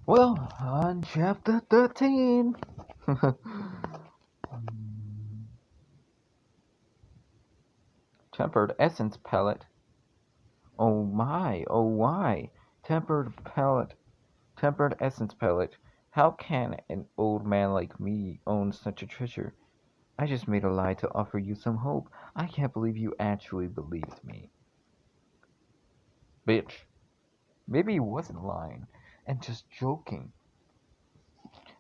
Well, on chapter 13. Tempered essence pellet. Oh my, oh why? Tempered essence pellet. How can an old man like me own such a treasure? I just made a lie to offer you some hope. I can't believe you actually believed me. Bitch. Maybe he wasn't lying and just joking.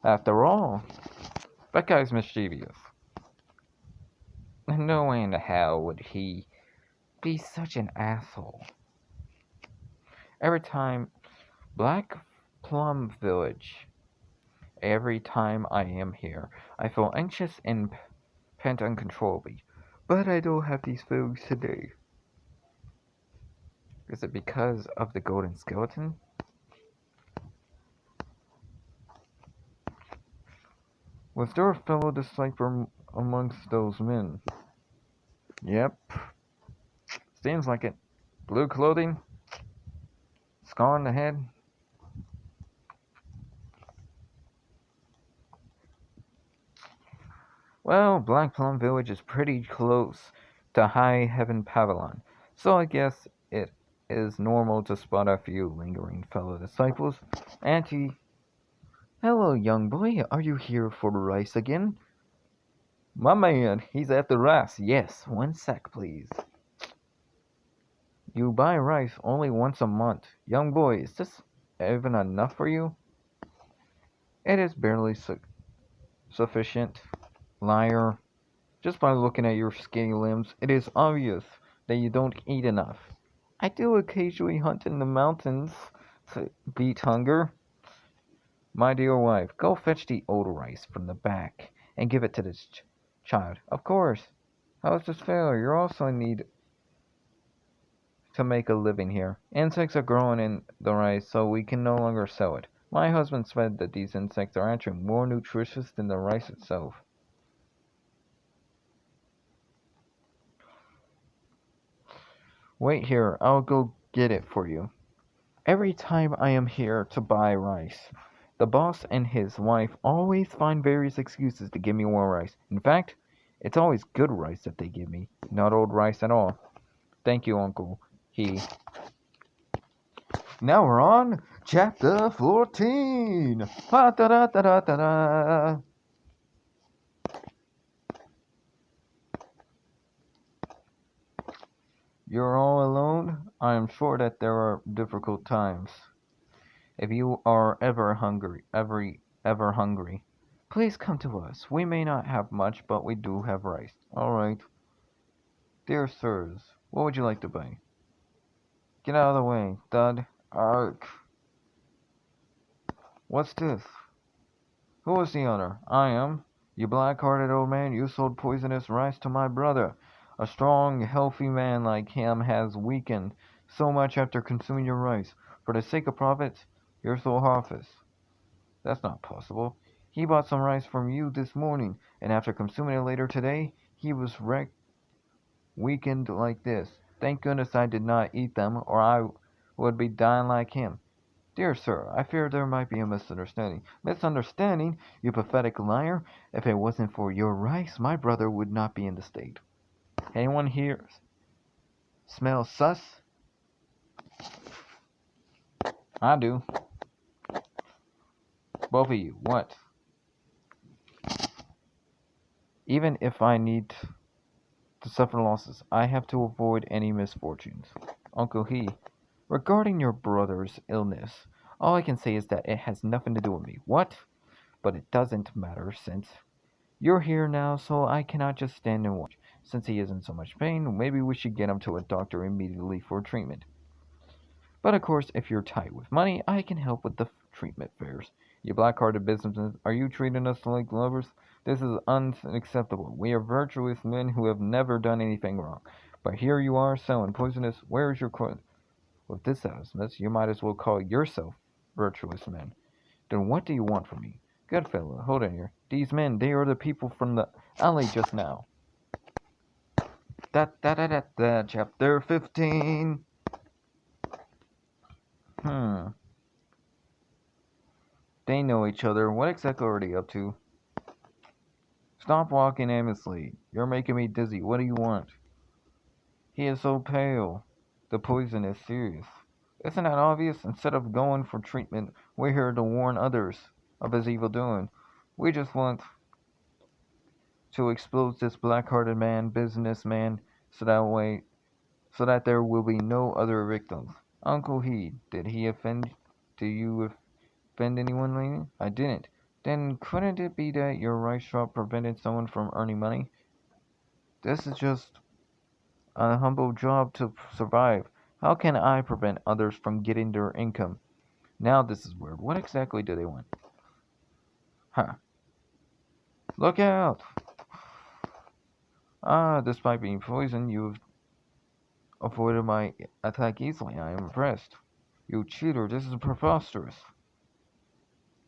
After all, that guy's mischievous. And no way in the hell would he be such an asshole. Every time Black Plum Village. Every time I am here, I feel anxious and pent uncontrollably. But I don't have these feelings today. Is it because of the golden skeleton? Was there a fellow disciple amongst those men? Yep, seems like it. Blue clothing, scar on the head. Well, Black Plum Village is pretty close to High Heaven Pavilion, so I guess it is normal to spot a few lingering fellow disciples. Auntie, hello, young boy. Are you here for the rice again? My man, he's after rice. Yes, 1 sec, please. You buy rice only once a month. Young boy, is this even enough for you? It is barely sufficient. Liar. Just by looking at your skinny limbs, it is obvious that you don't eat enough. I do occasionally hunt in the mountains to beat hunger. My dear wife, go fetch the old rice from the back and give it to this child. Of course. How is this fair? You also need to make a living here. Insects are growing in the rice, so we can no longer sell it. My husband said that these insects are actually more nutritious than the rice itself. Wait here, I'll go get it for you. Every time I am here to buy rice, the boss and his wife always find various excuses to give me more rice. In fact, it's always good rice that they give me, not old rice at all. Thank you, Uncle. Now we're on chapter 14. Ha, da, da, da, da, da, da. You're all alone? I am sure that there are difficult times. If you are ever hungry, please come to us. We may not have much, but we do have rice. All right. Dear sirs, what would you like to buy? Get out of the way, Dud. Ark. What's this? Who is the owner? I am. You black-hearted old man, you sold poisonous rice to my brother. A strong, healthy man like him has weakened so much after consuming your rice. For the sake of profit, you're so heartless. That's not possible. He bought some rice from you this morning, and after consuming it later today, he was weakened like this. Thank goodness I did not eat them, or I would be dying like him. Dear sir, I fear there might be a misunderstanding. Misunderstanding? You pathetic liar! If it wasn't for your rice, my brother would not be in the state. Anyone here smell sus? I do. Both of you, what? Even if I need to suffer losses, I have to avoid any misfortunes. Uncle He, regarding your brother's illness, all I can say is that it has nothing to do with me. What? But it doesn't matter since you're here now, so I cannot just stand and watch. Since he is in so much pain, maybe we should get him to a doctor immediately for treatment. But of course, if you're tight with money, I can help with the treatment fares. You black-hearted businessmen, are you treating us like lovers? This is unacceptable. We are virtuous men who have never done anything wrong. But here you are selling poisonous. Where is your credit? With this assessment, you might as well call yourself virtuous men. Then what do you want from me? Good fellow, hold on here. These men, they are the people from the alley just now. Chapter 15. They know each other. What exactly are they up to? Stop walking aimlessly. You're making me dizzy. What do you want? He is so pale. The poison is serious. Isn't that obvious? Instead of going for treatment, we're here to warn others of his evil doing. We just want to expose this black-hearted man, businessman, so that way, so that there will be no other victims. Uncle He, did he offend? Do you offend anyone lately? I didn't. Then couldn't it be that your rice shop prevented someone from earning money? This is just a humble job to survive. How can I prevent others from getting their income? Now this is weird. What exactly do they want? Huh. Look out! Ah, despite being poisoned, you've avoided my attack easily. I am impressed. You cheater, this is preposterous.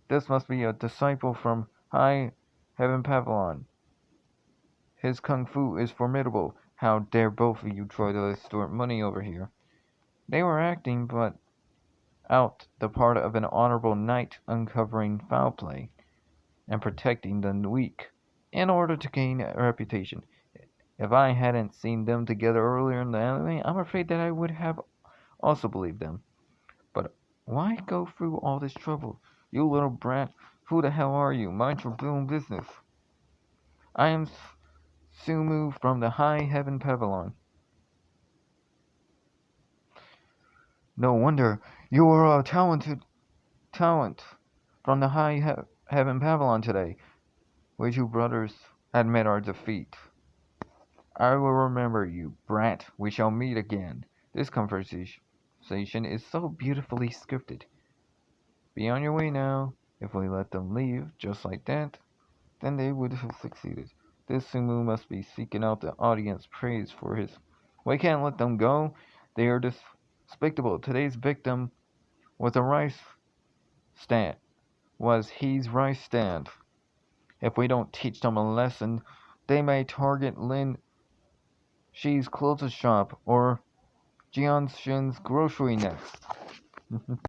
This must be a disciple from High Heaven Pavilion. His kung fu is formidable. How dare both of you try to extort money over here? They were acting but out the part of an honorable knight, uncovering foul play and protecting the weak in order to gain a reputation. If I hadn't seen them together earlier in the anime, I'm afraid that I would have also believed them. But why go through all this trouble? You little brat, who the hell are you? Mind your own business. I am Sumu from the High Heaven Pavilion. No wonder you are a talent from the Heaven Pavilion today. We two brothers admit our defeat. I will remember you, brat. We shall meet again. This conversation is so beautifully scripted. Be on your way now. If we let them leave just like that, then they would have succeeded. This Sumu must be seeking out the audience praise for his. We can't let them go. They are despicable. Today's victim was a rice stand. He's rice stand. If we don't teach them a lesson, they may target Lin Shi's closest shop or Jianshin's grocery next.